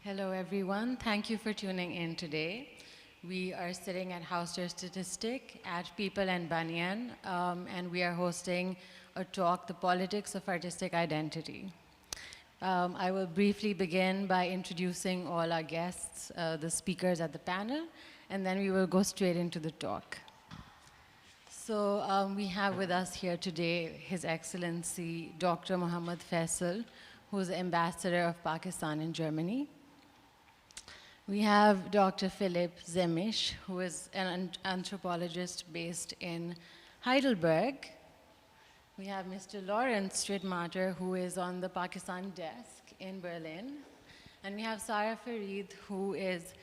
Hello, everyone. Thank you for tuning in today. We are sitting at House to Statistic at People and Banyan, and we are hosting a talk, The Politics of Artistic Identity. I will briefly begin by introducing all our guests, the speakers at the panel, and then we will go straight into the talk. So we have with us here today His Excellency Dr. Mohammad Faisal, who is the Ambassador of Pakistan in Germany. We have Dr. Philipp Zehmisch, who is an anthropologist based in Heidelberg. We have Mr. Lorenz Strittmatter, who is on the Pakistan desk in Berlin. And we have Sara Farid, who is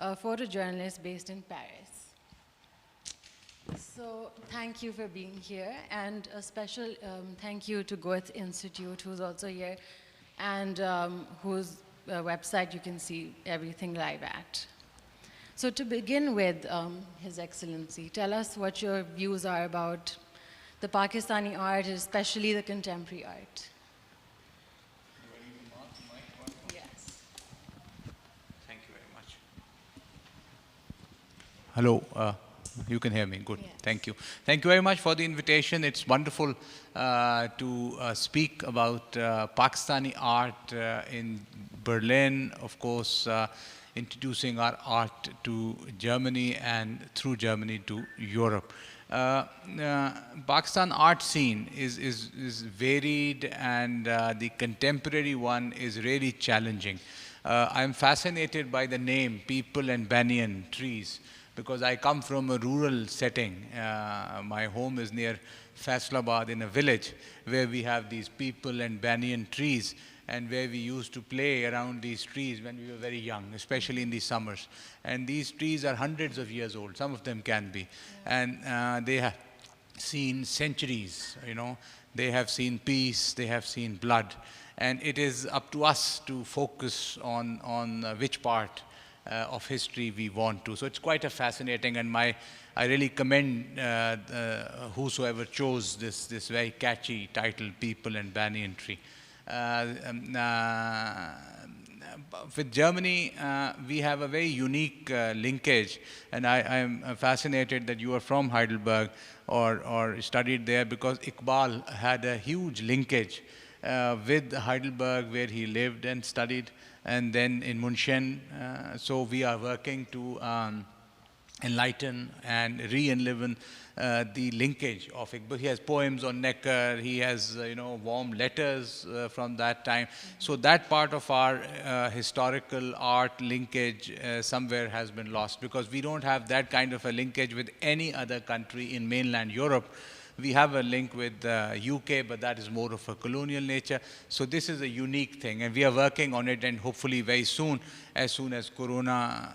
a photojournalist based in Paris. So thank you for being here, and a special thank you to Goethe Institute, who's also here, and whose website you can see everything live at. So to begin with, His Excellency, tell us what your views are about the Pakistani art, especially the contemporary art. Yes. Thank you very much. Hello. You can hear me. Good. Yes. Thank you. Thank you very much for the invitation. It's wonderful to speak about Pakistani art in Berlin, of course, introducing our art to Germany and through Germany to Europe. Pakistan art scene is varied, and the contemporary one is really challenging. I'm fascinated by the name People and Banyan trees, because I come from a rural setting. My home is near Faisalabad in a village where we have these people and banyan trees, and where we used to play around these trees when we were very young, especially in the summers. And these trees are hundreds of years old, some of them can be. And they have seen centuries, you know. They have seen peace, they have seen blood. And it is up to us to focus on which part of history we want to. So it's quite a fascinating, and I really commend whosoever chose this very catchy title, People and Banyan Tree. With Germany, we have a very unique linkage, and I am fascinated that you are from Heidelberg or studied there, because Iqbal had a huge linkage with Heidelberg, where he lived and studied, and then in München. So we are working to enlighten and re-enliven the linkage of Iqbal. He has poems on Neckar, he has warm letters from that time. So that part of our historical art linkage somewhere has been lost, because we don't have that kind of a linkage with any other country in mainland Europe. We have a link with the UK, but that is more of a colonial nature. So this is a unique thing, and we are working on it, and hopefully very soon as Corona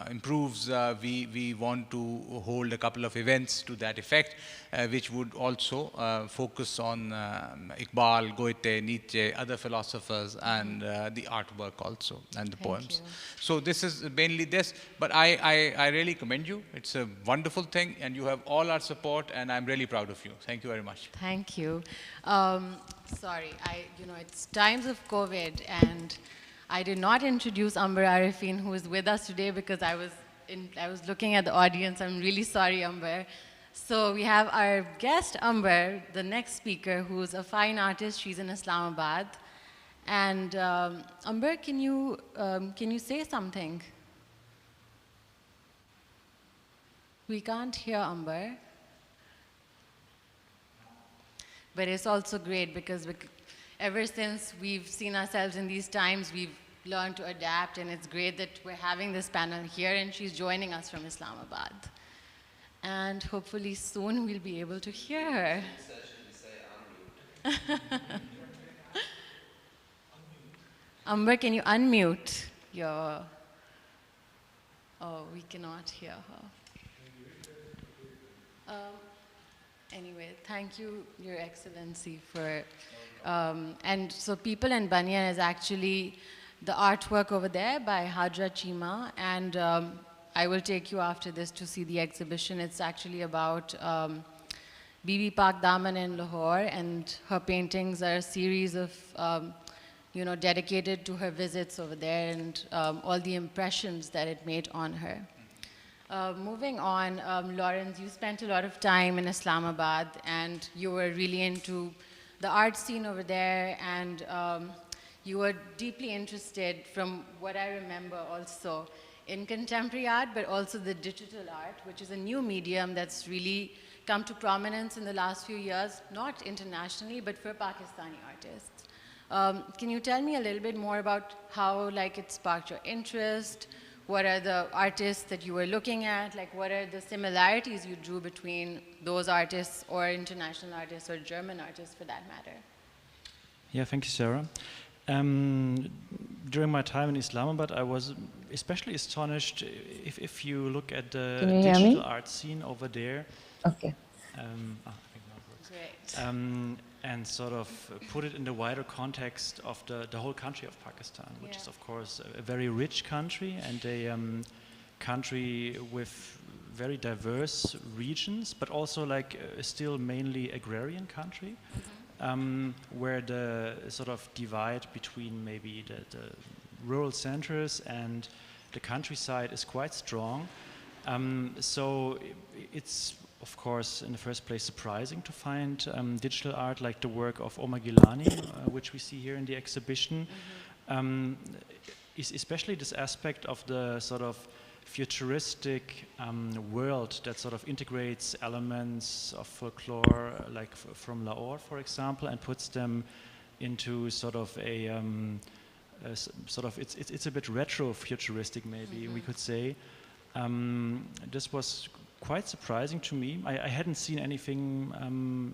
improves, we want to hold a couple of events to that effect, which would also focus on Iqbal, Goethe, Nietzsche, other philosophers, and the artwork also, and the poems. So this is mainly this, but I really commend you. It's a wonderful thing, and you have all our support, and I'm really proud of you. Thank you very much. Thank you. Sorry, it's times of COVID, and I did not introduce Amber Arifeen, who is with us today, because I was looking at the audience. I'm really sorry, Amber. So we have our guest, Amber, the next speaker, who's a fine artist. She's in Islamabad. And Amber, can you say something? We can't hear Amber. But it's also great, because ever since we've seen ourselves in these times, we've learned to adapt, and it's great that we're having this panel here, and she's joining us from Islamabad. And hopefully soon we'll be able to hear her. Amber, can you unmute your... Oh, we cannot hear her. Anyway, thank you, Your Excellency, for... and so People and Banyan is actually the artwork over there by Hajra Chima, and I will take you after this to see the exhibition. It's actually about Bibi Pak Daman in Lahore, and her paintings are a series of dedicated to her visits over there and all the impressions that it made on her. Moving on, Lorenz, you spent a lot of time in Islamabad and you were really into the art scene over there, and you were deeply interested, from what I remember also, in contemporary art, but also the digital art, which is a new medium that's really come to prominence in the last few years, not internationally, but for Pakistani artists. Can you tell me a little bit more about how it sparked your interest? What are the artists that you were looking at? What are the similarities you drew between those artists or international artists or German artists for that matter? Yeah, thank you, Sarah. During my time in Islamabad, I was especially astonished if you look at the digital art scene over there. Okay. I think that works. Great. And sort of put it in the wider context of the whole country of Pakistan, which is of course a very rich country and a country with very diverse regions, but also still mainly agrarian country, where the sort of divide between maybe the rural centers and the countryside is quite strong. So it's of course, in the first place, surprising to find digital art like the work of Omar Gilani, which we see here in the exhibition. Is especially this aspect of the sort of futuristic world that sort of integrates elements of folklore, like from Lahore, for example, and puts them into sort of a it's a bit retro futuristic, maybe we could say. This was quite surprising to me. I hadn't seen anything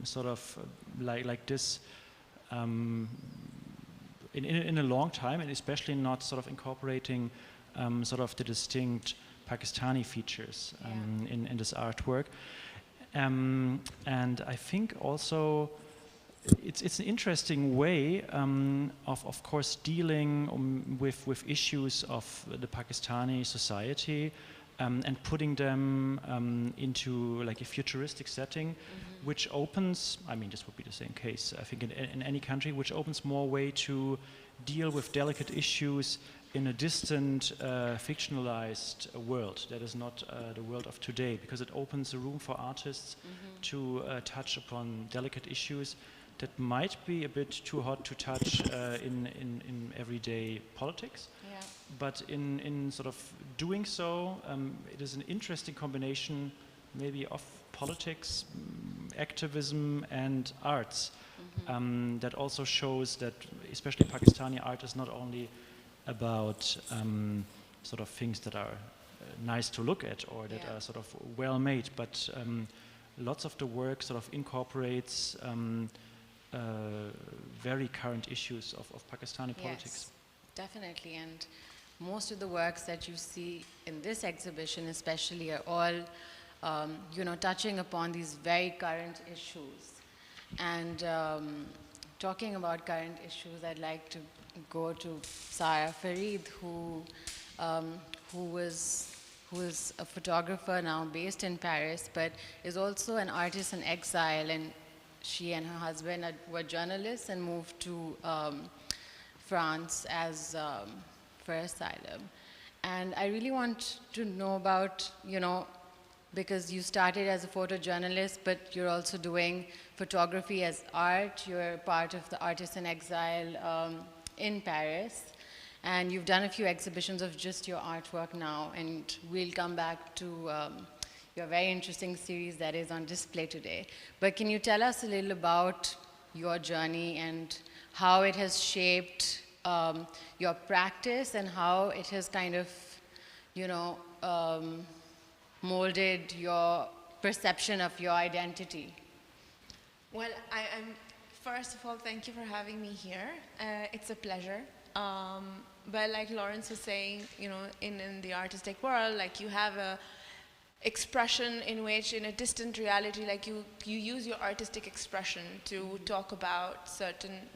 sort of like this in a long time, and especially not sort of incorporating sort of the distinct Pakistani features in this artwork. And I think also it's an interesting way of course dealing with issues of the Pakistani society. And putting them into a futuristic setting, which opens, I mean, this would be the same case, I think, in any country, which opens more way to deal with delicate issues in a distant, fictionalized world that is not the world of today, because it opens a room for artists to touch upon delicate issues that might be a bit too hot to touch in everyday politics. Yeah. But in sort of doing so, it is an interesting combination maybe of politics, activism and arts that also shows that especially Pakistani art is not only about sort of things that are nice to look at or that are sort of well made, but lots of the work sort of incorporates very current issues of Pakistani politics. Definitely, and most of the works that you see in this exhibition especially are all touching upon these very current issues. And talking about current issues, I'd like to go to Sara Farid, who is a photographer now based in Paris, but is also an artist in exile, and she and her husband were journalists and moved to France as for asylum. And I really want to know about, because you started as a photojournalist, but you're also doing photography as art. You're part of the Artists in Exile in Paris. And you've done a few exhibitions of just your artwork now, and we'll come back to your very interesting series that is on display today. But can you tell us a little about your journey and how it has shaped your practice and how it has kind of, molded your perception of your identity? Well, I'm first of all, thank you for having me here. It's a pleasure. But like Lorenz was saying, in the artistic world, you have a expression in which, in a distant reality, you use your artistic expression to talk about certain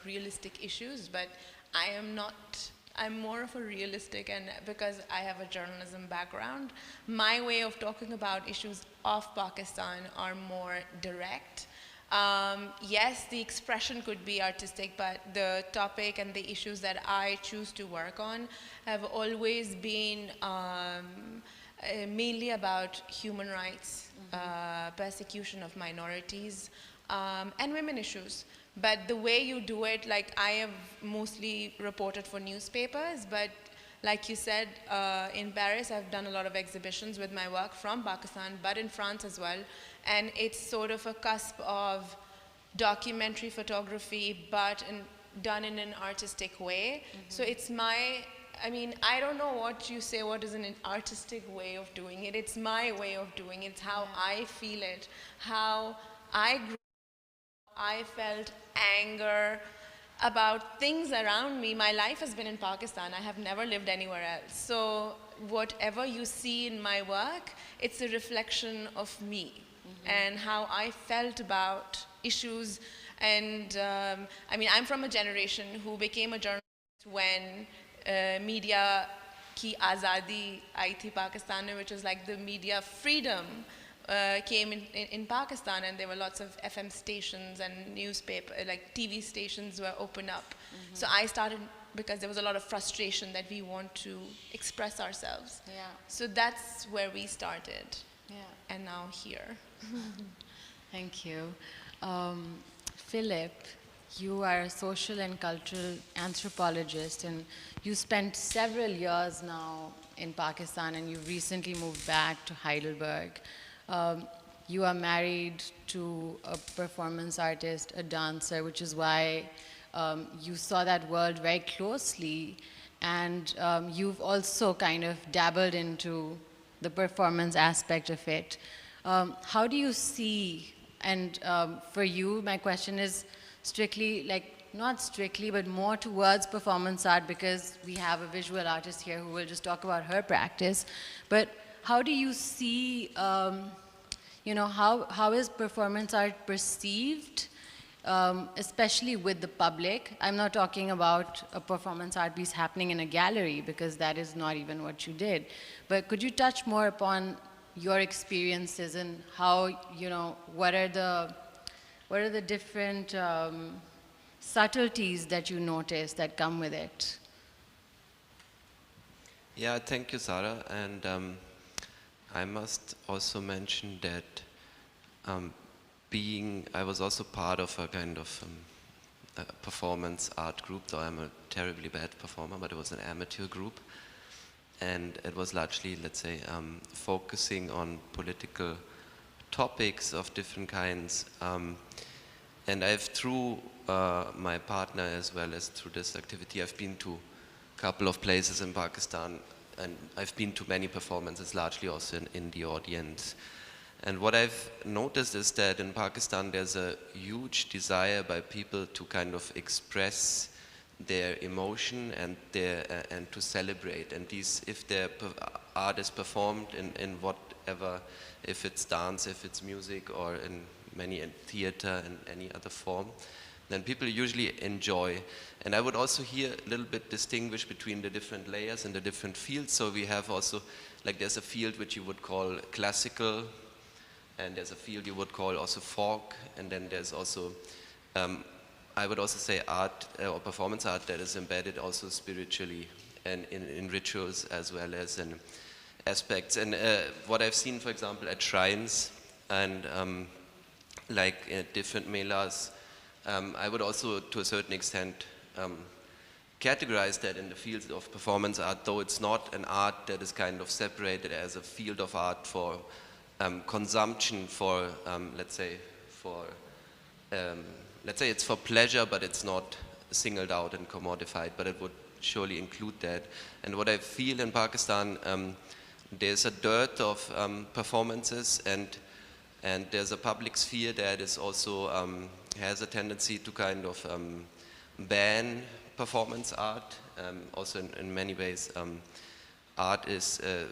realistic issues. But I am not. I'm more of a realistic, and because I have a journalism background, my way of talking about issues of Pakistan are more direct. Yes, the expression could be artistic, but the topic and the issues that I choose to work on have always been mainly about human rights, persecution of minorities, and women issues. But the way you do it, like I have mostly reported for newspapers, but like you said, in Paris, I've done a lot of exhibitions with my work from Pakistan, but in France as well. And it's sort of a cusp of documentary photography, but done in an artistic way. So it's I mean, I don't know what you say, what is an artistic way of doing it. It's my way of doing it. It's how I feel it, how I grew up, I felt anger about things around me. My life has been in Pakistan. I have never lived anywhere else. So whatever you see in my work, it's a reflection of me and how I felt about issues. And I mean, I'm from a generation who became a journalist when media ki azadi aayi thi Pakistan mein, which was like the media freedom came in Pakistan, and there were lots of FM stations and newspaper, like TV stations were opened up. So I started because there was a lot of frustration that we want to express ourselves. So that's where we started. And now here. Thank you. Philipp, you are a social and cultural anthropologist, and you spent several years now in Pakistan, and you recently moved back to Heidelberg. You are married to a performance artist, a dancer, which is why you saw that world very closely. And you've also kind of dabbled into the performance aspect of it. How do you see, and for you, my question is strictly, like, not strictly, but more towards performance art, because we have a visual artist here who will just talk about her practice. But how do you see, you know, how is performance art perceived, especially with the public? I'm not talking about a performance art piece happening in a gallery, because that is not even what you did. But could you touch more upon your experiences and how, you know, what are the different subtleties that you notice that come with it? Yeah, thank you, Sara. And I must also mention that I was also part of a kind of a performance art group, though I'm a terribly bad performer, but it was an amateur group. And it was largely, let's say, focusing on political topics of different kinds. And I've, through my partner as well as through this activity, I've been to a couple of places in Pakistan, and I've been to many performances, largely also in the audience. And what I've noticed is that in Pakistan there's a huge desire by people to kind of express their emotion and to celebrate. And if their art is performed in whatever, if it's dance, if it's music, or in theater and any other form, then people usually enjoy. And I would also here a little bit distinguish between the different layers and the different fields. So we have also, like, there's a field which you would call classical, and there's a field you would call also folk, and then there's also, I would also say art or performance art that is embedded also spiritually and in rituals as well as in aspects. And what I've seen, for example, at shrines and like different melas, I would also, to a certain extent, categorize that in the field of performance art, though it's not an art that is kind of separated as a field of art for consumption, for, let's say it's for pleasure, but it's not singled out and commodified, but it would surely include that. And what I feel in Pakistan, there's a dearth of performances, and there's a public sphere that is also has a tendency to kind of ban performance art. Also in many ways,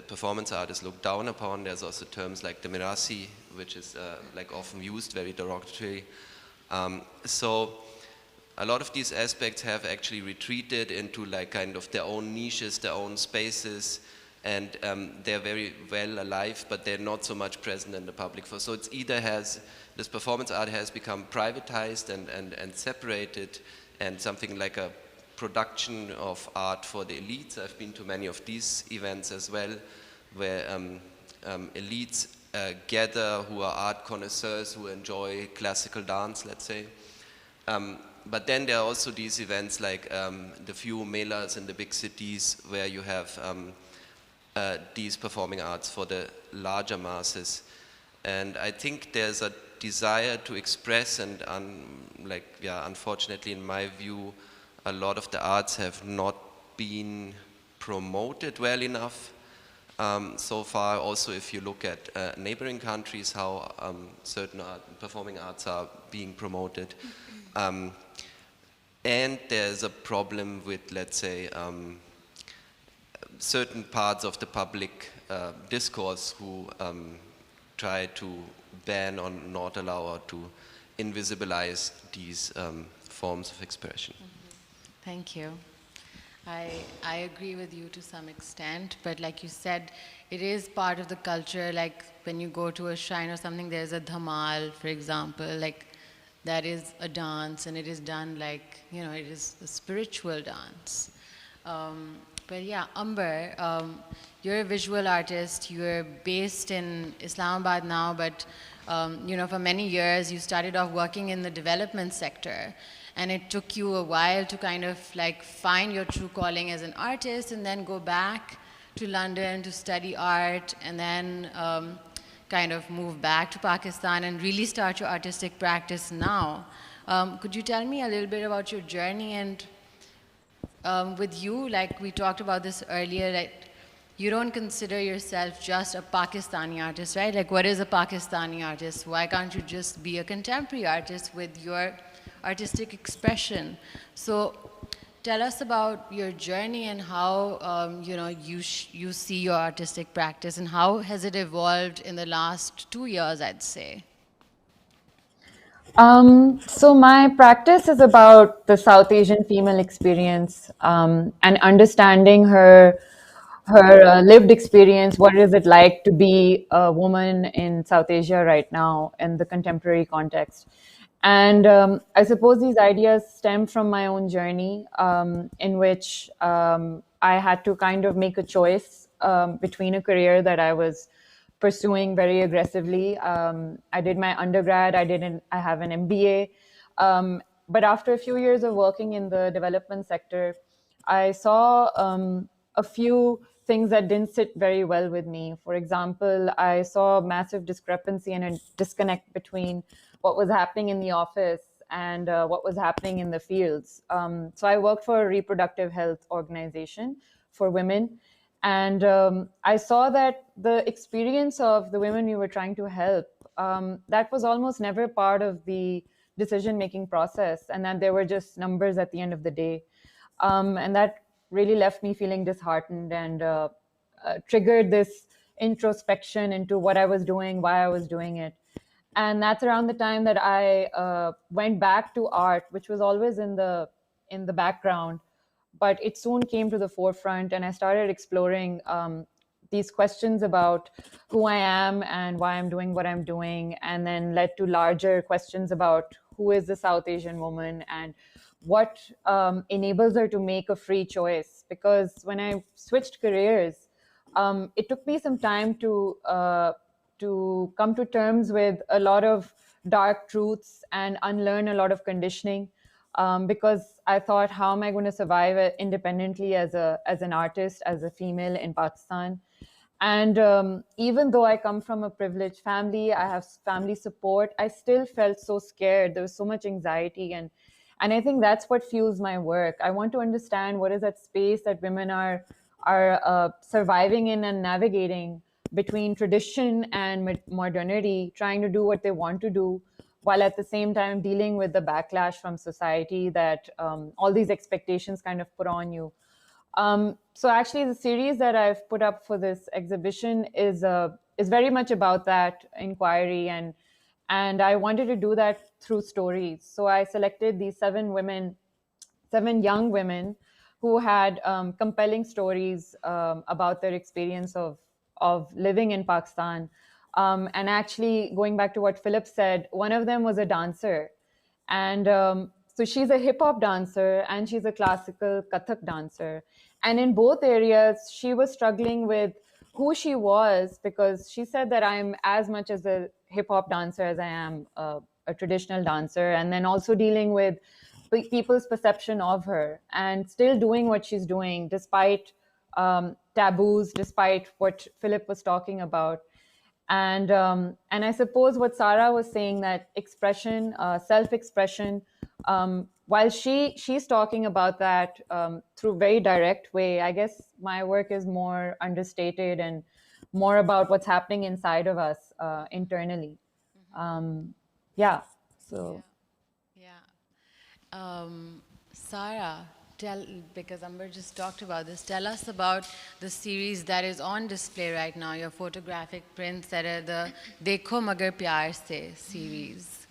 performance art is looked down upon. There's also terms like the mirasi, which is like often used very derogatorily. So a lot of these aspects have actually retreated into like kind of their own niches, their own spaces, and they're very well alive, but they're not so much present in the public. So it's either this performance art has become privatized and separated, and something like a production of art for the elites. I've been to many of these events as well, where elites gather, who are art connoisseurs, who enjoy classical dance, let's say. But then there are also these events like the few melas in the big cities, where you have these performing arts for the larger masses. And I think there's a desire to express, and unfortunately in my view, a lot of the arts have not been promoted well enough so far. Also, if you look at neighboring countries, how certain performing arts are being promoted. And there's a problem with, let's say, certain parts of the public discourse who try to ban or not allow or to invisibilize these forms of expression. Thank you. I agree with you to some extent, but like you said, it is part of the culture. Like when you go to a shrine or something, there's a dhamal, for example, like that is a dance, and it is done like, you know, it is a spiritual dance. But yeah, Amber, you're a visual artist. You're based in Islamabad now, but you know, for many years you started off working in the development sector, and it took you a while to kind of like find your true calling as an artist, and then go back to London to study art, and then kind of move back to Pakistan and really start your artistic practice now. Could you tell me a little bit about your journey? And with you, like we talked about this earlier, like you don't consider yourself just a Pakistani artist, right? Like what is a Pakistani artist? Why can't you just be a contemporary artist with your artistic expression? So tell us about your journey and how you know, you see your artistic practice, and how has it evolved in the last 2 years, I'd say. So my practice is about the South Asian female experience, and understanding her lived experience. What is it like to be a woman in South Asia right now in the contemporary context? And I suppose these ideas stem from my own journey, in which I had to kind of make a choice between a career that I was pursuing very aggressively. I did my undergrad. I have an MBA. But after a few years of working in the development sector, I saw a few things that didn't sit very well with me. For example, I saw a massive discrepancy and a disconnect between what was happening in the office and what was happening in the fields. So I worked for a reproductive health organization for women. And I saw that the experience of the women we were trying to help, that was almost never part of the decision-making process, and that they were just numbers at the end of the day. And that really left me feeling disheartened, and triggered this introspection into what I was doing, why I was doing it. And that's around the time that I went back to art, which was always in the background, but it soon came to the forefront, and I started exploring these questions about who I am and why I'm doing what I'm doing, and then led to larger questions about who is the South Asian woman and what enables her to make a free choice. Because when I switched careers, it took me some time to come to terms with a lot of dark truths and unlearn a lot of conditioning. Because I thought, how am I going to survive independently as an artist, as a female in Pakistan? And even though I come from a privileged family, I have family support, I still felt so scared. There was so much anxiety, and I think that's what fuels my work. I want to understand what is that space that women are surviving in and navigating between tradition and modernity, trying to do what they want to do, while at the same time dealing with the backlash from society that all these expectations kind of put on you. So actually, the series that I've put up for this exhibition is very much about that inquiry, and I wanted to do that through stories. So I selected these 7 young women who had compelling stories about their experience of living in Pakistan. And actually, going back to what Philipp said, one of them was a dancer. And so she's a hip hop dancer and she's a classical Kathak dancer. And in both areas, she was struggling with who she was, because she said that I'm as much as a hip hop dancer as I am a traditional dancer. And then also dealing with people's perception of her and still doing what she's doing despite taboos, despite what Philipp was talking about. And I suppose what Sara was saying, that expression, self-expression, while she's talking about that through very direct way, I guess my work is more understated and more about what's happening inside of us internally. Yeah. So. Yeah. Sara, because Amber just talked about this, tell us about the series that is on display right now, your photographic prints that are the Dekho Magar Pyar Se series.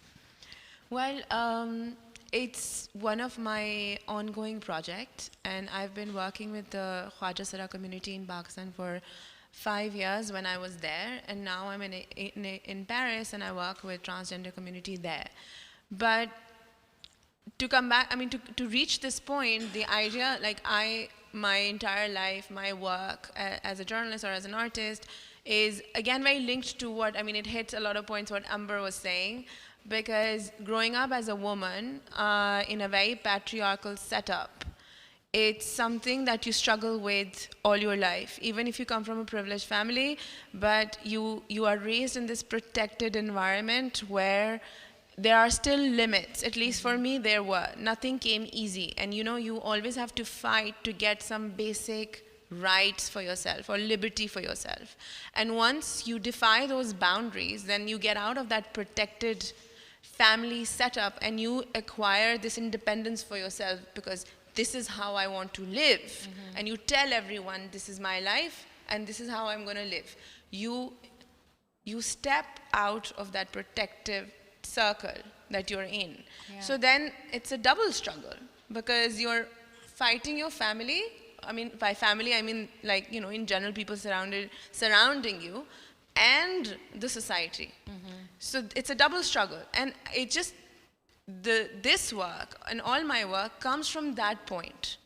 Well, it's one of my ongoing projects, and I've been working with the Khwaja Sara community in Pakistan for 5 years when I was there, and now I'm in Paris and I work with transgender community there. But to come back, I mean, to reach this point, the idea, like my entire life, my work as a journalist or as an artist is again very linked to what, I mean, it hits a lot of points what Amber was saying, because growing up as a woman in a very patriarchal setup, it's something that you struggle with all your life, even if you come from a privileged family, but you are raised in this protected environment where there are still limits. At least for me, there were. Nothing came easy. And you know, you always have to fight to get some basic rights for yourself or liberty for yourself. And once you defy those boundaries, then you get out of that protected family setup and you acquire this independence for yourself, because this is how I want to live. And you tell everyone, this is my life and this is how I'm going to live. You step out of that protective circle that you're in. Yeah. So then it's a double struggle, because you're fighting your family. I mean, by family, I mean, like, you know, in general, people surrounding you, and the society. So it's a double struggle. And it just, this work and all my work comes from that point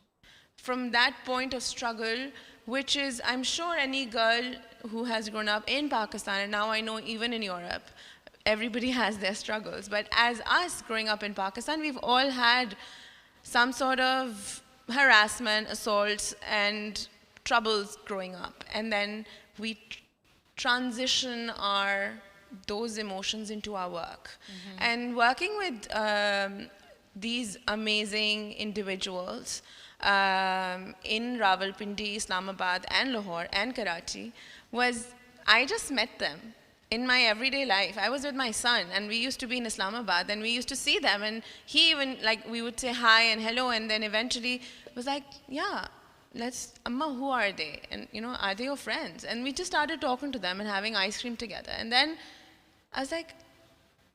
of struggle, which is, I'm sure any girl who has grown up in Pakistan, and now I know even in Europe, everybody has their struggles. But as us growing up in Pakistan, we've all had some sort of harassment, assaults, and troubles growing up. And then we transition those emotions into our work. And working with these amazing individuals in Rawalpindi, Islamabad, and Lahore, and Karachi, I just met them. In my everyday life, I was with my son, and we used to be in Islamabad, and we used to see them, and he even, like, we would say hi and hello, and then eventually was like, yeah, Amma, who are they? And, you know, are they your friends? And we just started talking to them and having ice cream together. And then I was like,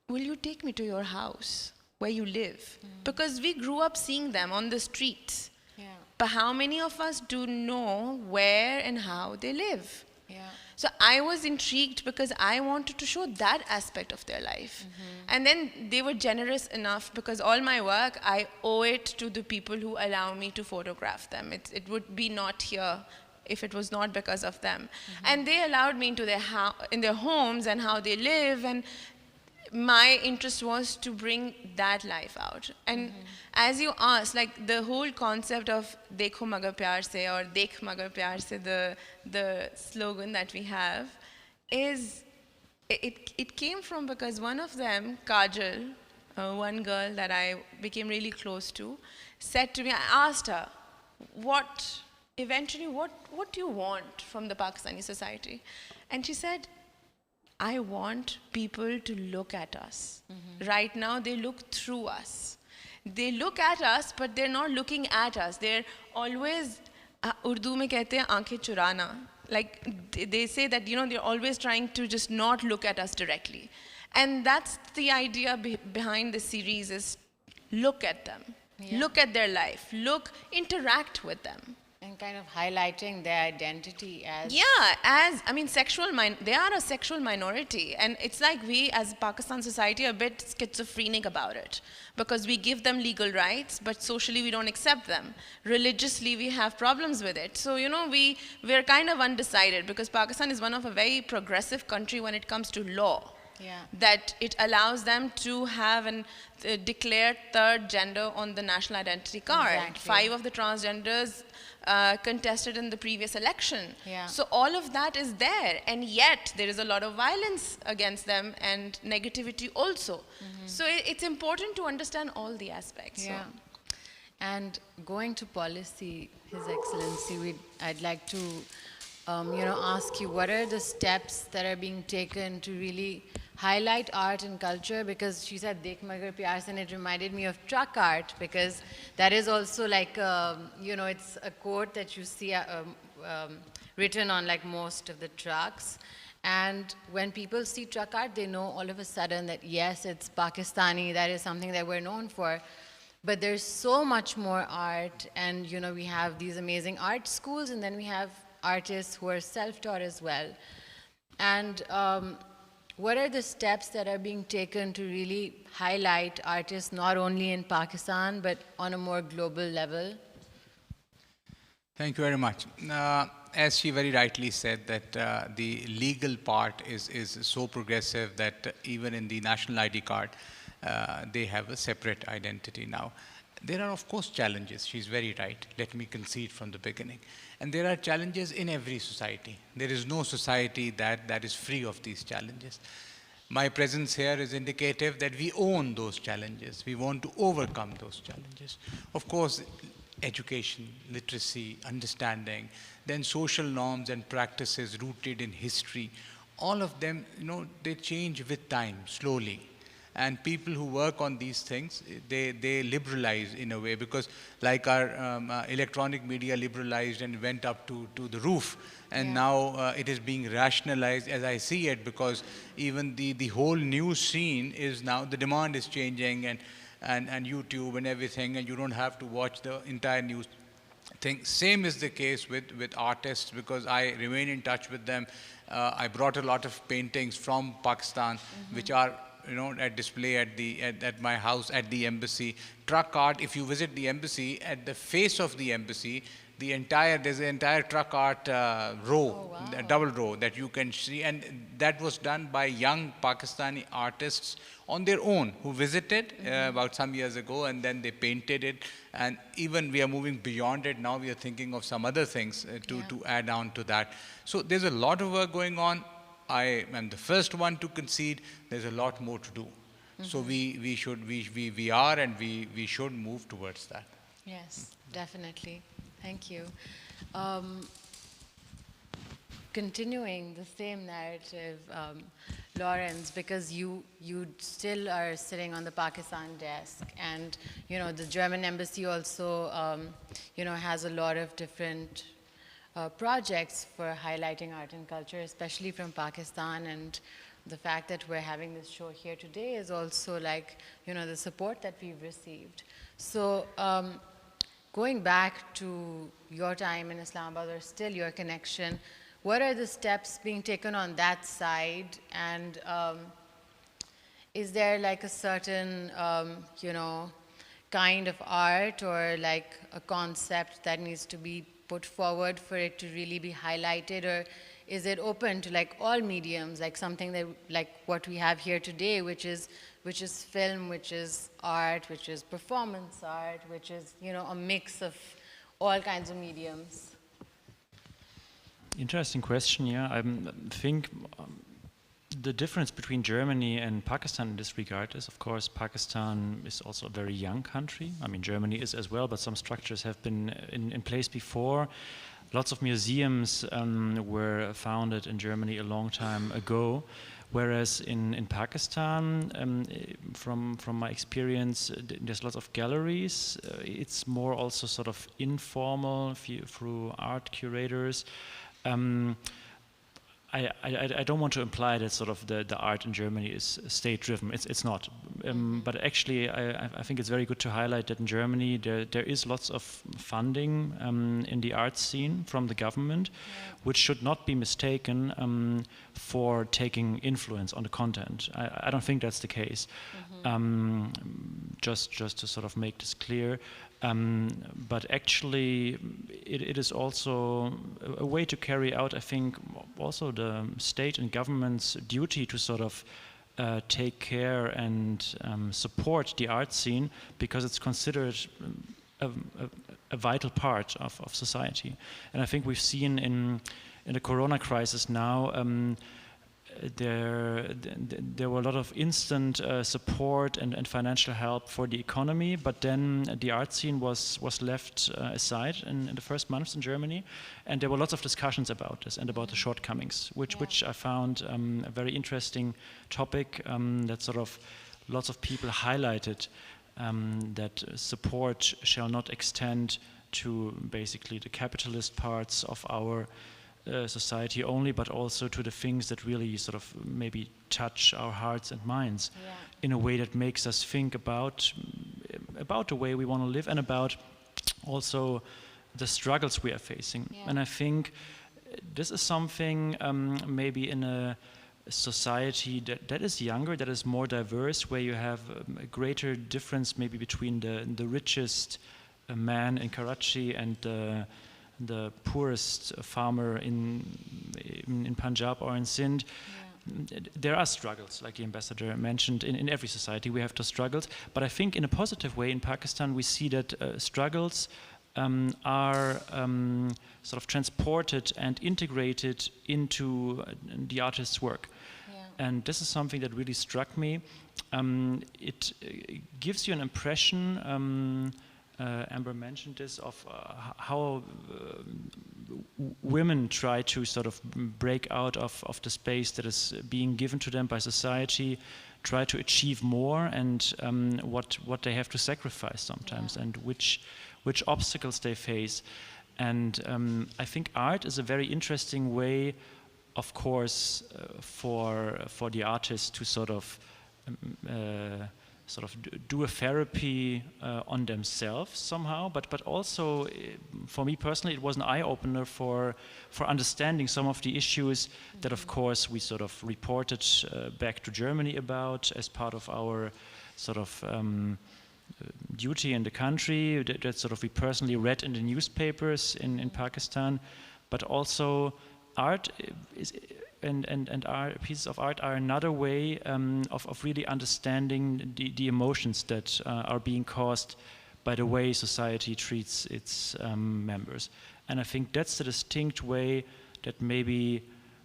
will you take me to your house where you live? Because we grew up seeing them on the streets. Yeah. But how many of us do know where and how they live? Yeah. So I was intrigued because I wanted to show that aspect of their life. And then they were generous enough, because all my work, I owe it to the people who allow me to photograph them. It would be not here if it was not because of them. And they allowed me into in their homes and how they live, and my interest was to bring that life out. And as you asked, like the whole concept of Dekho Magar Pyar Se or Dekh Magar Pyar Se, the slogan that we have, it came from because one of them, Kajal, one girl that I became really close to, said to me, I asked her, what do you want from the Pakistani society? And she said, I want people to look at us. Right now, they look through us. They look at us, but they're not looking at us. They're always, Urdu mein kehte hain, aankhein churana. Like, they say that, you know, they're always trying to just not look at us directly. And that's the idea behind the series, is look at them. Look at their life, interact with them. And kind of highlighting their identity as... Yeah, I mean, they are a sexual minority. And it's like we, as Pakistan society, are a bit schizophrenic about it. Because we give them legal rights, but socially we don't accept them. Religiously, we have problems with it. So, you know, we're kind of undecided, because Pakistan is one of a very progressive country when it comes to law. Yeah. That it allows them to have an declared third gender on the national identity card. Exactly. 5 of the transgenders contested in the previous election. Yeah. So all of that is there, and yet there is a lot of violence against them and negativity also. So it's important to understand all the aspects. Yeah. So. And going to policy, His Excellency, I'd like to you know, ask you, what are the steps that are being taken to really highlight art and culture? Because she said Dekh Magar Pyar Se, and it reminded me of truck art, because that is also like, you know, it's a quote that you see written on like most of the trucks. And when people see truck art, they know all of a sudden that yes, it's Pakistani, that is something that we're known for. But there's so much more art, and you know, we have these amazing art schools, and then we have artists who are self-taught as well. And what are the steps that are being taken to really highlight artists not only in Pakistan, but on a more global level? Thank you very much. As she very rightly said, that the legal part is so progressive that even in the national ID card, they have a separate identity now. There are, of course, challenges. She's very right. Let me concede from the beginning. And there are challenges in every society. There is no society that is free of these challenges. My presence here is indicative that we own those challenges. We want to overcome those challenges. Of course, education, literacy, understanding, then social norms and practices rooted in history, all of them, you know, they change with time, slowly. And people who work on these things, they liberalize in a way, because like our electronic media liberalized and went up to the roof, and now it is being rationalized as I see it, because even the whole news scene is now, the demand is changing, and YouTube and everything, and you don't have to watch the entire news thing. Same is the case with artists, because I remain in touch with them. I brought a lot of paintings from Pakistan, which are, you know, at display at my house, at the embassy. Truck art, if you visit the embassy, at the face of the embassy, there's an entire truck art row, a double row that you can see, and that was done by young Pakistani artists on their own, who visited about some years ago, and then they painted it. And even we are moving beyond it now. We are thinking of some other things to add on to that. So there's a lot of work going on. I am the first one to concede. There's a lot more to do. So we are and we should move towards that. Yes, definitely. Thank you. Continuing the same narrative, Lorenz, because you still are sitting on the Pakistan desk, and you know the German embassy also you know, has a lot of different projects for highlighting art and culture, especially from Pakistan. And the fact that we're having this show here today is also like, you know, the support that we've received. So going back to your time in Islamabad, or still your connection, what are the steps being taken on that side? And is there like a certain, you know, kind of art or like a concept that needs to be put forward for it to really be highlighted, or is it open to like all mediums, like something that like what we have here today, which is film, which is art, which is performance art, which is, you know, a mix of all kinds of mediums? Interesting question. Yeah, I think the difference between Germany and Pakistan in this regard is, of course, Pakistan is also a very young country. I mean, Germany is as well, but some structures have been in place before. Lots of museums were founded in Germany a long time ago, whereas in Pakistan, from my experience, there's lots of galleries. It's more also sort of informal through art curators. I don't want to imply that sort of the art in Germany is state-driven. It's not. But actually, I think it's very good to highlight that in Germany there is lots of funding in the art scene from the government, which should not be mistaken for taking influence on the content. I don't think that's the case. Just to sort of make this clear. But actually, it is also a way to carry out, I think, also the state and government's duty to sort of take care and support the art scene, because it's considered a vital part of society. And I think we've seen in the Corona crisis now, there were a lot of instant support and financial help for the economy, but then the art scene was left aside in the first months in Germany, and there were lots of discussions about this and about the shortcomings, which I found a very interesting topic that sort of lots of people highlighted, that support shall not extend to basically the capitalist parts of our society only, but also to the things that really sort of maybe touch our hearts and minds in a way that makes us think about the way we want to live, and about also the struggles we are facing. And I think this is something maybe in a society that is younger, that is more diverse, where you have a greater difference maybe between the richest man in Karachi and the poorest farmer in Punjab or in Sindh. There are struggles, like the ambassador mentioned. In every society we have those struggles, but I think in a positive way in Pakistan we see that struggles are sort of transported and integrated into the artist's work. And this is something that really struck me. It gives you an impression, Amber mentioned this, of how women try to sort of break out of the space that is being given to them by society, try to achieve more, and what they have to sacrifice sometimes, and which obstacles they face. And I think art is a very interesting way, of course, for the artist to sort of do a therapy on themselves somehow, but also for me personally it was an eye-opener for understanding some of the issues that of course we sort of reported back to Germany about as part of our sort of duty in the country, that sort of we personally read in the newspapers in Pakistan, but also art is and our pieces of art are another way of really understanding the emotions that are being caused by the way society treats its members. And I think that's the distinct way that maybe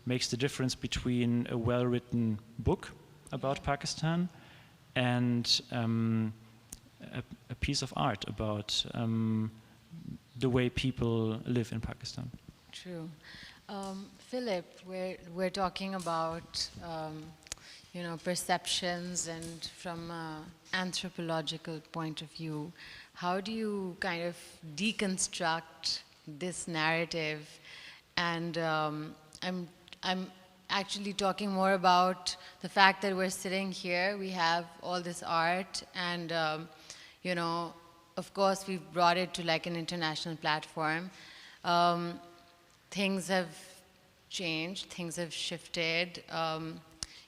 makes the difference between a well-written book about Pakistan and a piece of art about the way people live in Pakistan. True. Philipp, we're talking about perceptions, and from an anthropological point of view, how do you kind of deconstruct this narrative? And I'm actually talking more about the fact that we're sitting here, we have all this art, and of course we've brought it to like an international platform. Things have changed, things have shifted.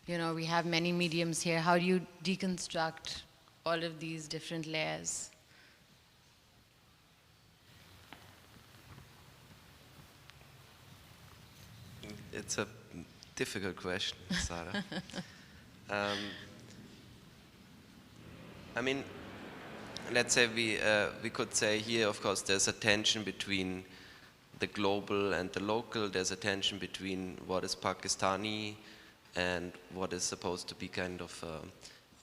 We have many mediums here. How do you deconstruct all of these different layers? It's a difficult question, Sara. I mean, let's say we could say here, of course, there's a tension between the global and the local. There's a tension between what is Pakistani and what is supposed to be kind of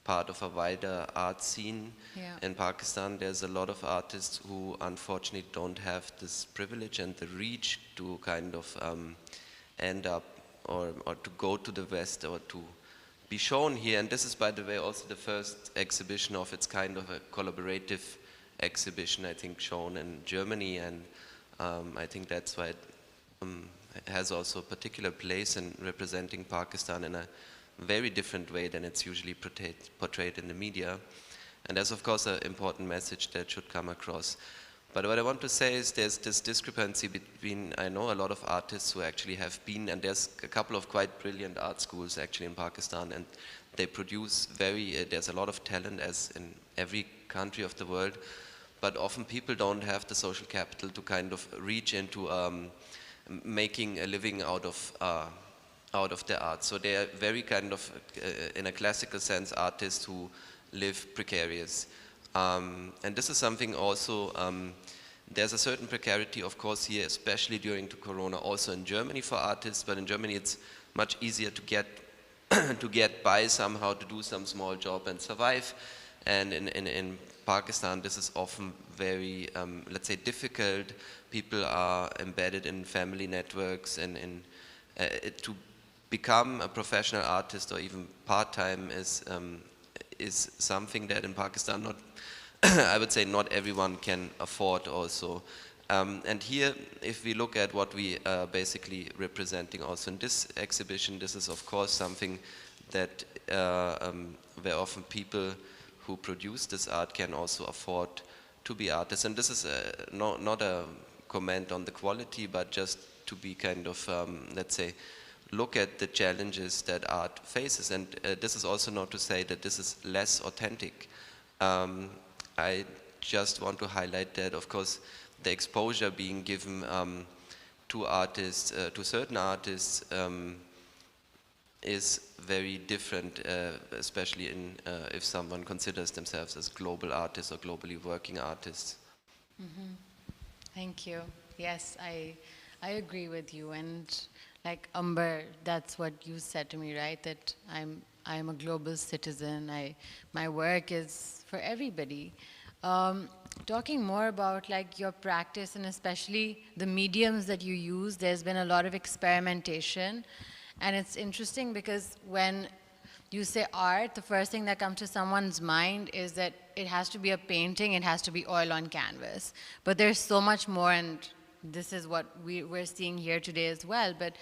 part of a wider art scene. Yeah. In Pakistan, there's a lot of artists who unfortunately don't have this privilege and the reach to kind of end up or to go to the West or to be shown here. And this is, by the way, also the first exhibition of its kind of a collaborative exhibition, I think, shown in Germany. And I think that's why it has also a particular place in representing Pakistan in a very different way than it's usually portrayed in the media. And there's of course an important message that should come across. But what I want to say is there's this discrepancy between, I know a lot of artists who actually have been, and there's a couple of quite brilliant art schools actually in Pakistan, and they produce there's a lot of talent as in every country of the world, but often people don't have the social capital to kind of reach into making a living out of their art. So they are very kind of, in a classical sense, artists who live precarious. And this is something also, there's a certain precarity, of course, here, especially during the Corona, also in Germany for artists, but in Germany it's much easier to get to get by somehow, to do some small job and survive. And in Pakistan, this is often very, let's say, difficult. People are embedded in family networks, and to become a professional artist or even part-time is something that in Pakistan not I would say not everyone can afford also. And here, if we look at what we are basically representing also in this exhibition, this is of course something that where often people who produce this art can also afford to be artists. And this is not a comment on the quality, but just to be kind of, let's say, look at the challenges that art faces. And this is also not to say that this is less authentic. I just want to highlight that, of course, the exposure being given to artists, to certain artists, is very different, especially if someone considers themselves as global artists or globally working artists. Mm-hmm. Thank you. Yes, I agree with you. And like Amber, that's what you said to me, right? That I'm a global citizen. My work is for everybody. Talking more about like your practice and especially the mediums that you use, there's been a lot of experimentation. And it's interesting because when you say art, the first thing that comes to someone's mind is that it has to be a painting, it has to be oil on canvas. But there's so much more, and this is what we're seeing here today as well. But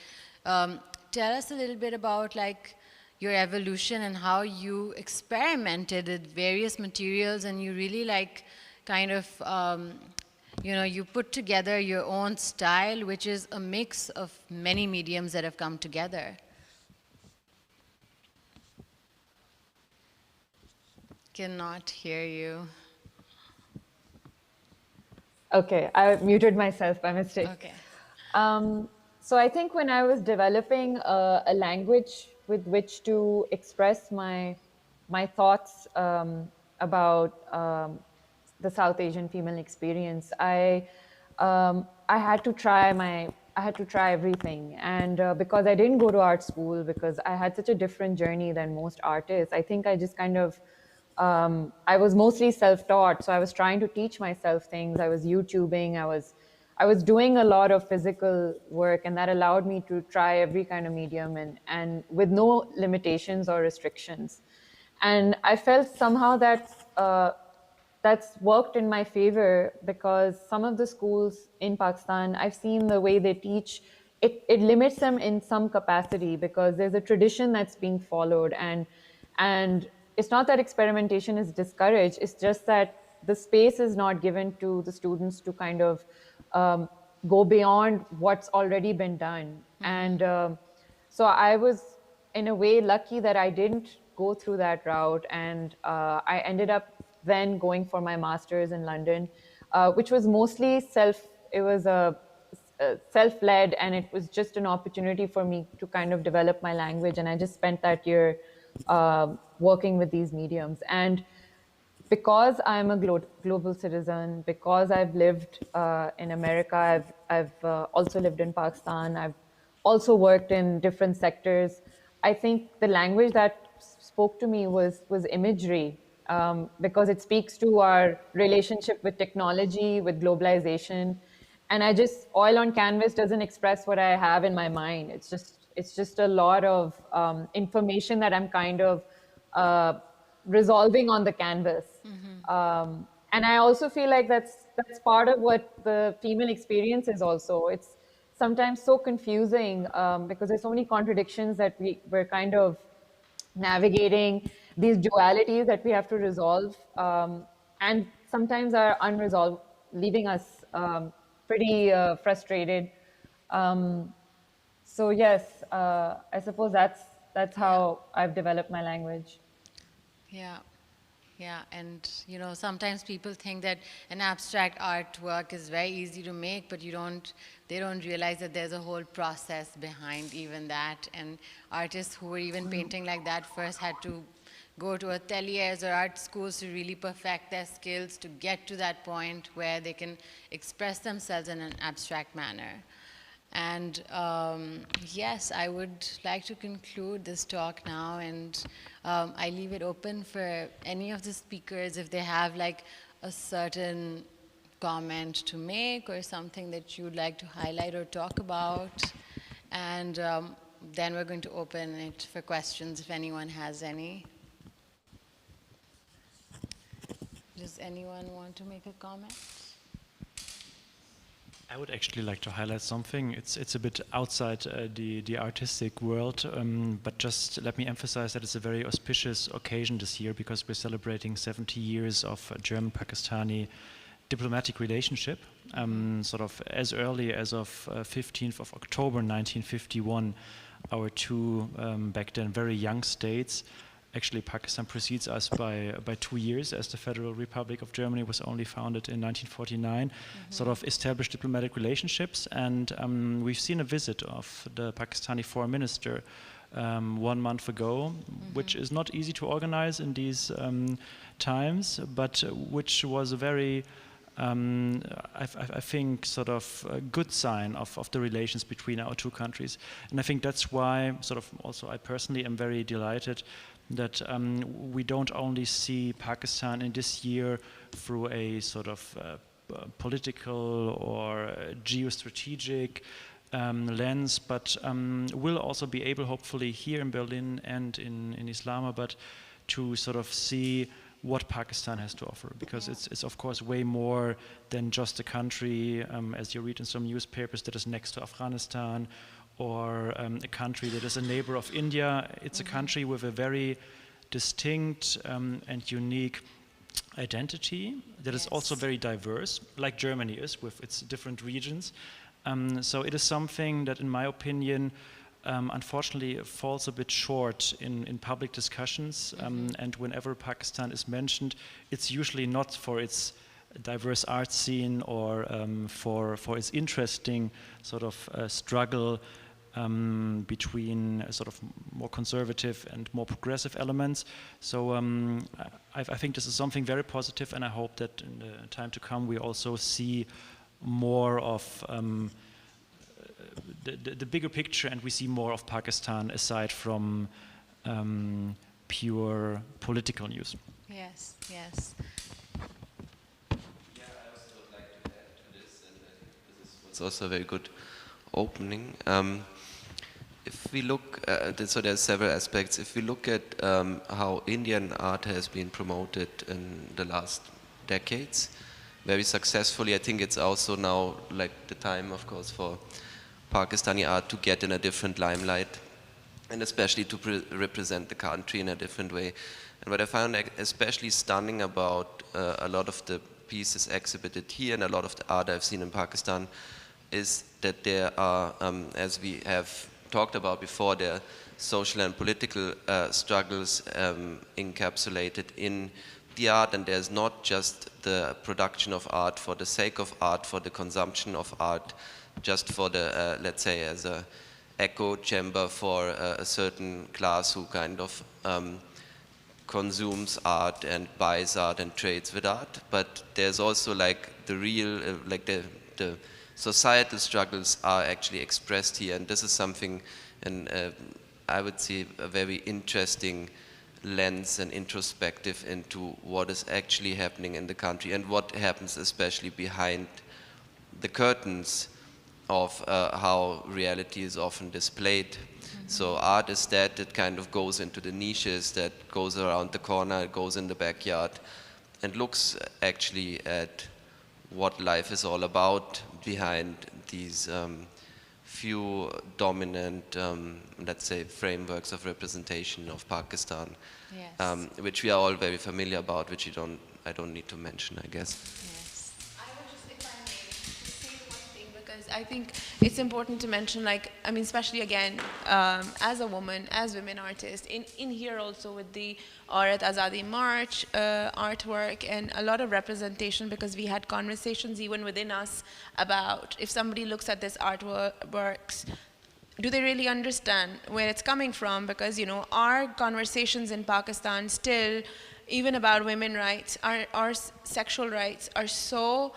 tell us a little bit about like your evolution and how you experimented with various materials, and you really like kind of, you know, you put together your own style, which is a mix of many mediums that have come together. Cannot hear you. Okay, I muted myself by mistake. Okay. So I think when I was developing a language with which to express my thoughts about the South Asian female experience, I had to try everything. And because I didn't go to art school, because I had such a different journey than most artists, I think I just kind of I was mostly self-taught, so I was trying to teach myself things. I was YouTubing, I was doing a lot of physical work, and that allowed me to try every kind of medium and with no limitations or restrictions. And I felt somehow that's worked in my favor, because some of the schools in Pakistan, I've seen the way they teach, it limits them in some capacity, because there's a tradition that's being followed. And it's not that experimentation is discouraged, it's just that the space is not given to the students to kind of go beyond what's already been done. And so I was, in a way, lucky that I didn't go through that route. And I ended up then going for my master's in London, which was mostly self-led, and it was just an opportunity for me to kind of develop my language. And I just spent that year working with these mediums. And because I'm a global citizen, because I've lived in America, I've also lived in Pakistan, I've also worked in different sectors, I think the language that spoke to me was imagery, because it speaks to our relationship with technology, with globalization. And oil on canvas doesn't express what I have in my mind. It's just a lot of information that I'm kind of resolving on the canvas. And I also feel like that's part of what the female experience is also. It's sometimes so confusing because there's so many contradictions that we're kind of navigating, these dualities that we have to resolve, and sometimes are unresolved, leaving us pretty frustrated. So yes, I suppose that's how I've developed my language. Yeah. Yeah, and you know, sometimes people think that an abstract artwork is very easy to make, but they don't realize that there's a whole process behind even that. And artists who were even painting like that first had to go to ateliers or art schools to really perfect their skills to get to that point where they can express themselves in an abstract manner. And yes, I would like to conclude this talk now, and I leave it open for any of the speakers if they have like a certain comment to make or something that you would like to highlight or talk about. And then we're going to open it for questions if anyone has any. Does anyone want to make a comment? I would actually like to highlight something. It's a bit outside the artistic world, but just let me emphasize that it's a very auspicious occasion this year because we're celebrating 70 years of German-Pakistani diplomatic relationship. Sort of as early as of 15th of October 1951, our two back then very young states. Actually, Pakistan precedes us by 2 years, as the Federal Republic of Germany was only founded in 1949, sort of established diplomatic relationships. And we've seen a visit of the Pakistani foreign minister 1 month ago, which is not easy to organize in these times, but which was a very, I think, sort of a good sign of the relations between our two countries. And I think that's why, sort of also I personally am very delighted that we don't only see Pakistan in this year through a sort of political or geostrategic lens, but will also be able, hopefully, here in Berlin and in Islamabad, to sort of see what Pakistan has to offer, because it's of course way more than just a country, as you read in some newspapers, that is next to Afghanistan, or a country that is a neighbor of India. It's a country with a very distinct and unique identity that is also very diverse, like Germany is with its different regions. So it is something that, in my opinion, unfortunately falls a bit short in public discussions, and whenever Pakistan is mentioned, it's usually not for its diverse art scene or for its interesting sort of struggle between sort of more conservative and more progressive elements. So I think this is something very positive, and I hope that in the time to come we also see more of the bigger picture, and we see more of Pakistan aside from pure political news. Yes, yes. Yeah, I also would like to add to this, and I think this was also a very good opening. If we look, so there's several aspects. If we look at how Indian art has been promoted in the last decades, very successfully, I think it's also now like the time, of course, for Pakistani art to get in a different limelight, and especially to represent the country in a different way. And what I found especially stunning about a lot of the pieces exhibited here and a lot of the art I've seen in Pakistan is that there are, as we have talked about before, there are social and political struggles encapsulated in the art, and there's not just the production of art for the sake of art, for the consumption of art, just for the, let's say, as a echo chamber for a certain class who kind of consumes art and buys art and trades with art. But there's also like the real, like the societal struggles are actually expressed here, and this is something, and I would say a very interesting lens and introspective into what is actually happening in the country and what happens especially behind the curtains of how reality is often displayed. So art is that kind of goes into the niches, that goes around the corner, goes in the backyard, and looks actually at what life is all about behind these few dominant, let's say, frameworks of representation of Pakistan, Yes. which we are all very familiar about, which I don't need to mention, I guess. Yes. I would just, if I may, just say one thing, because I think it's important to mention, like, I mean, especially again, as a woman, as women artists, in here also with the Aurat Azadi March artwork and a lot of representation, because we had conversations even within us about if somebody looks at this artworks, do they really understand where it's coming from? Because, you know, our conversations in Pakistan still, even about women's rights, our sexual rights are so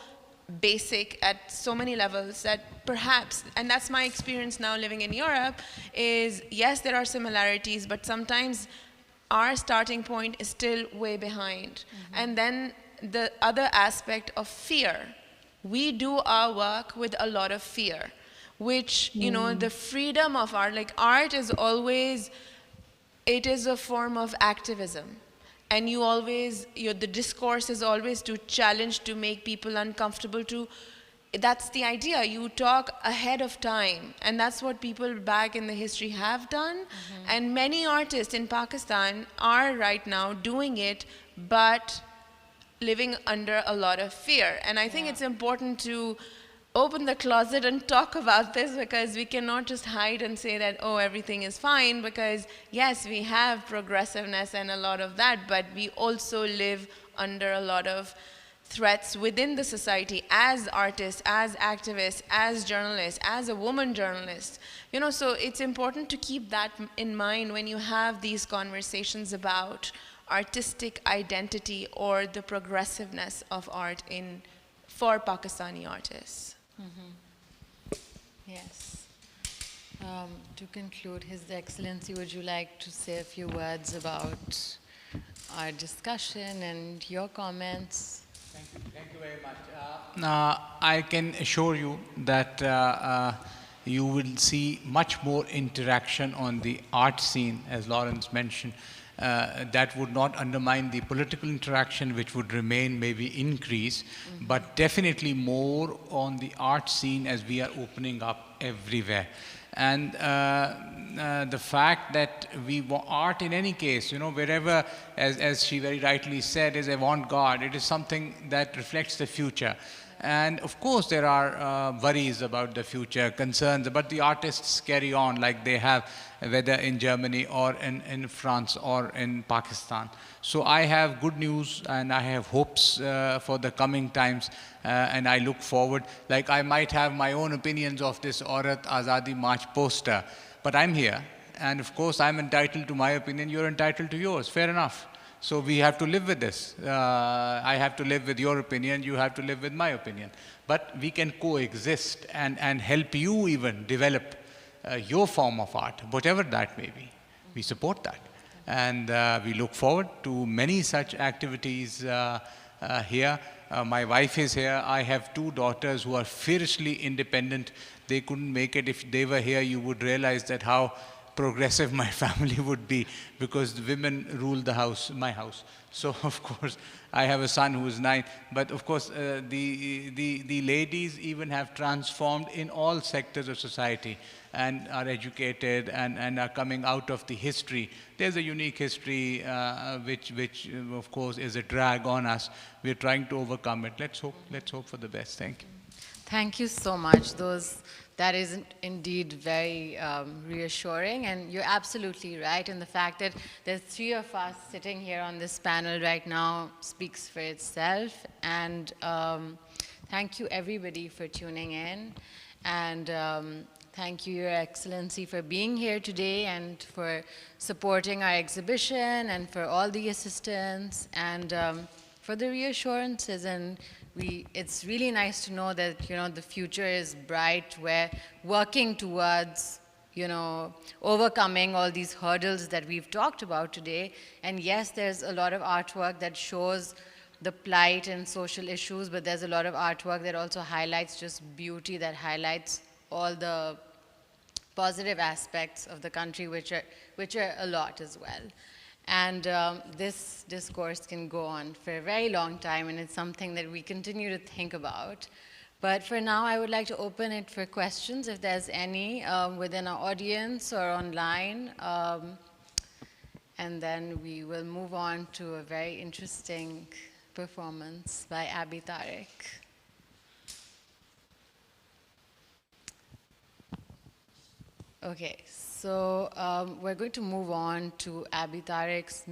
basic at so many levels that perhaps, and that's my experience now living in Europe, is yes, there are similarities, but sometimes our starting point is still way behind. And then the other aspect of fear. We do our work with a lot of fear, which, you know, the freedom of art, like art is always, it is a form of activism. And you always, the discourse is always to challenge, to make people uncomfortable, that's the idea. You talk ahead of time. And that's what people back in the history have done. And many artists in Pakistan are right now doing it, but living under a lot of fear. And I think it's important to open the closet and talk about this, because we cannot just hide and say that, oh, everything is fine, because yes, we have progressiveness and a lot of that, but we also live under a lot of threats within the society as artists, as activists, as journalists, as a woman journalist. You know, so it's important to keep that in mind when you have these conversations about artistic identity or the progressiveness of art for Pakistani artists. Yes. To conclude, His Excellency, would you like to say a few words about our discussion and your comments? Thank you very much. I can assure you that you will see much more interaction on the art scene, as Lorenz mentioned. That would not undermine the political interaction, which would remain, maybe increase, but definitely more on the art scene as we are opening up everywhere. And the fact that art in any case, you know, wherever, as she very rightly said, is avant-garde, it is something that reflects the future. And of course, there are worries about the future, concerns, but the artists carry on like they have, whether in Germany or in France or in Pakistan. So I have good news and I have hopes for the coming times, and I look forward. Like, I might have my own opinions of this Aurat Azadi March poster, but I'm here. And of course, I'm entitled to my opinion, you're entitled to yours, fair enough. So we have to live with this. I have to live with your opinion, you have to live with my opinion. But we can coexist and help you even develop your form of art, whatever that may be. We support that. And we look forward to many such activities here. My wife is here. I have 2 daughters who are fiercely independent. They couldn't make it. If they were here, you would realize that how progressive my family would be, because the women rule the house, my house. So of course, I have a son who is 9. But of course, the ladies even have transformed in all sectors of society and are educated and are coming out of the history. There's a unique history which of course is a drag on us. We're trying to overcome it. Let's hope for the best. Thank you. Thank you so much. That is indeed very reassuring, and you're absolutely right in the fact that there's 3 of us sitting here on this panel right now speaks for itself. And thank you everybody for tuning in, and thank you, Your Excellency, for being here today and for supporting our exhibition and for all the assistance and for the reassurances. And it's really nice to know that, you know, the future is bright. We're working towards, you know, overcoming all these hurdles that we've talked about today. And yes, there's a lot of artwork that shows the plight and social issues, but there's a lot of artwork that also highlights just beauty, that highlights all the positive aspects of the country, which are a lot as well. And this discourse can go on for a very long time, and it's something that we continue to think about. But for now, I would like to open it for questions, if there's any within our audience or online. And then we will move on to a very interesting performance by Abi Tariq. Okay, so we're going to move on to Abi Tariq's